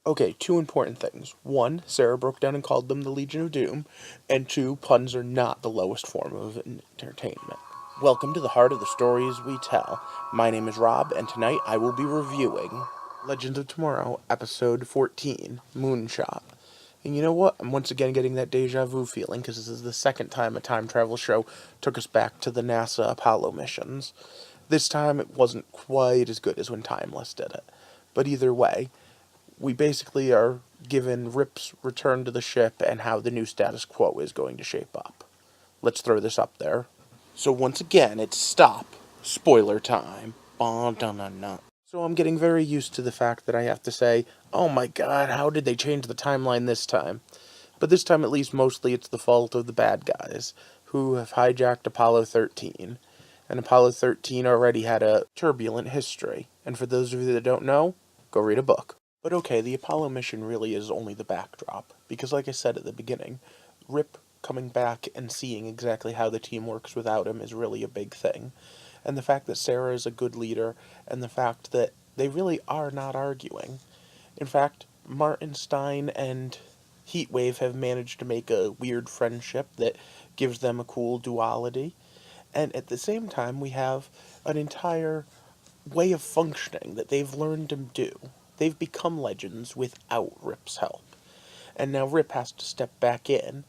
Okay, two important things. One, Sarah broke down and called them the Legion of Doom, and two, puns are not the lowest form of entertainment. Welcome to the heart of the stories we tell. My name is Rob, and tonight I will be reviewing Legends of Tomorrow, Episode 14, Moonshot. And you know what? I'm once again getting that deja vu feeling, because this is the second time a time travel show took us back to the NASA Apollo missions. This time it wasn't quite as good as when Timeless did it. But either way, we basically are given Rip's return to the ship and how the new status quo is going to shape up. Let's throw this up there. So once again, it's stop. Spoiler time. So I'm getting very used to the fact that I have to say, oh my god, how did they change the timeline this time? But this time at least mostly it's the fault of the bad guys, who have hijacked Apollo 13. And Apollo 13 already had a turbulent history. And for those of you that don't know, go read a book. But okay, the Apollo mission really is only the backdrop, because like I said at the beginning, Rip coming back and seeing exactly how the team works without him is really a big thing. And the fact that Sarah is a good leader, and the fact that they really are not arguing. In fact, Martin Stein and Heatwave have managed to make a weird friendship that gives them a cool duality. And at the same time, we have an entire way of functioning that they've learned to do. They've become legends without Rip's help. And now Rip has to step back in,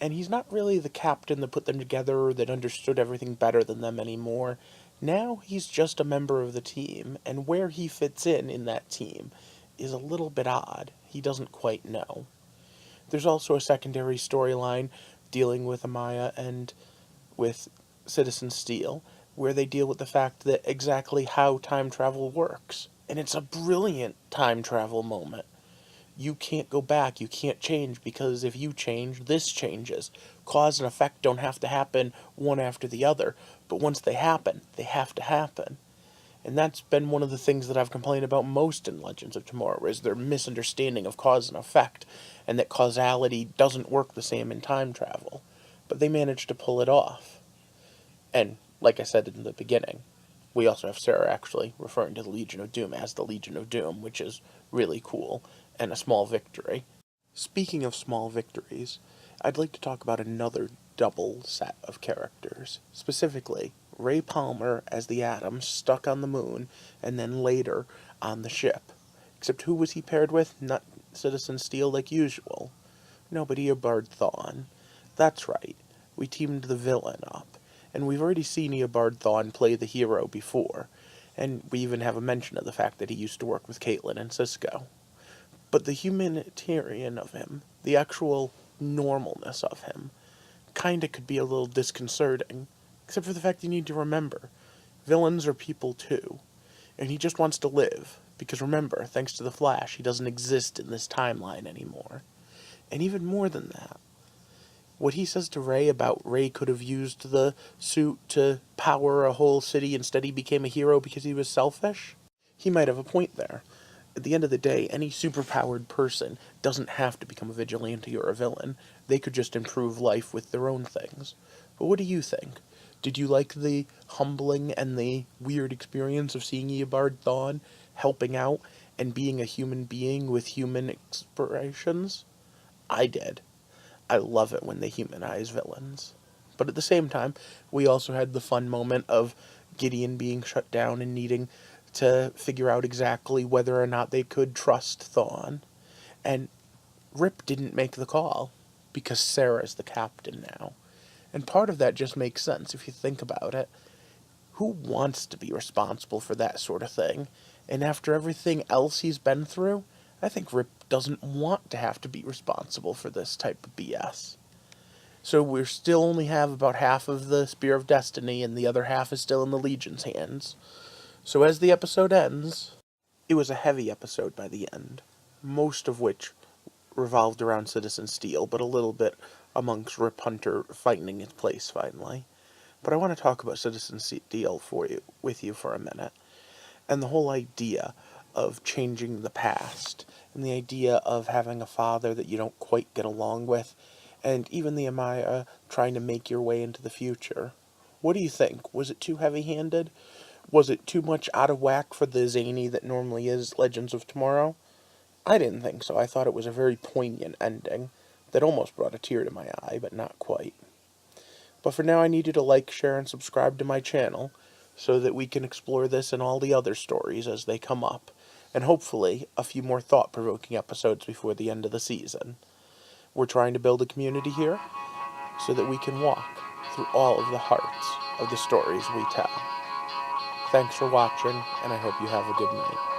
and he's not really the captain that put them together or that understood everything better than them anymore. Now he's just a member of the team, and where he fits in that team is a little bit odd. He doesn't quite know. There's also a secondary storyline dealing with Amaya and with Citizen Steel, where they deal with the fact that exactly how time travel works. And it's a brilliant time travel moment. You can't go back, you can't change, because if you change, this changes. Cause and effect don't have to happen one after the other, but once they happen, they have to happen. And that's been one of the things that I've complained about most in Legends of Tomorrow, is their misunderstanding of cause and effect, and that causality doesn't work the same in time travel. But they managed to pull it off. And, like I said in the beginning, we also have Sarah actually referring to the Legion of Doom as the Legion of Doom, which is really cool, and a small victory. Speaking of small victories, I'd like to talk about another double set of characters. Specifically, Ray Palmer as the Atom stuck on the moon, and then later on the ship. Except who was he paired with? Not Citizen Steel like usual. No, but Eobard Thawne. That's right, we teamed the villain up. And we've already seen Eobard Thawne play the hero before, and we even have a mention of the fact that he used to work with Caitlin and Cisco. But the humanitarian of him, the actual normalness of him, kinda could be a little disconcerting. Except for the fact you need to remember, villains are people too. And he just wants to live, because remember, thanks to the Flash, he doesn't exist in this timeline anymore. And even more than that, what he says to Ray about Ray could have used the suit to power a whole city, instead he became a hero because he was selfish, he might have a point there. At the end of the day, any superpowered person doesn't have to become a vigilante or a villain. They could just improve life with their own things. But what do you think? Did you like the humbling and the weird experience of seeing Eobard Thawne helping out and being a human being with human aspirations? I did. I love it when they humanize villains. But at the same time, we also had the fun moment of Gideon being shut down and needing to figure out exactly whether or not they could trust Thawne. And Rip didn't make the call, because Sarah's the captain now. And part of that just makes sense if you think about it. Who wants to be responsible for that sort of thing? And after everything else he's been through, I think Rip doesn't want to have to be responsible for this type of BS. So we still only have about half of the Spear of Destiny, and the other half is still in the Legion's hands. So as the episode ends, it was a heavy episode by the end, most of which revolved around Citizen Steel, but a little bit amongst Rip Hunter fighting its place finally. But I want to talk about Citizen Steel with you for a minute, and the whole idea of changing the past, and the idea of having a father that you don't quite get along with, and even the Amaya trying to make your way into the future. What do you think? Was it too heavy-handed? Was it too much out of whack for the zany that normally is Legends of Tomorrow? I didn't think so. I thought it was a very poignant ending that almost brought a tear to my eye, but not quite. But for now, I need you to like, share, and subscribe to my channel so that we can explore this and all the other stories as they come up, and hopefully a few more thought-provoking episodes before the end of the season. We're trying to build a community here so that we can walk through all of the hearts of the stories we tell. Thanks for watching, and I hope you have a good night.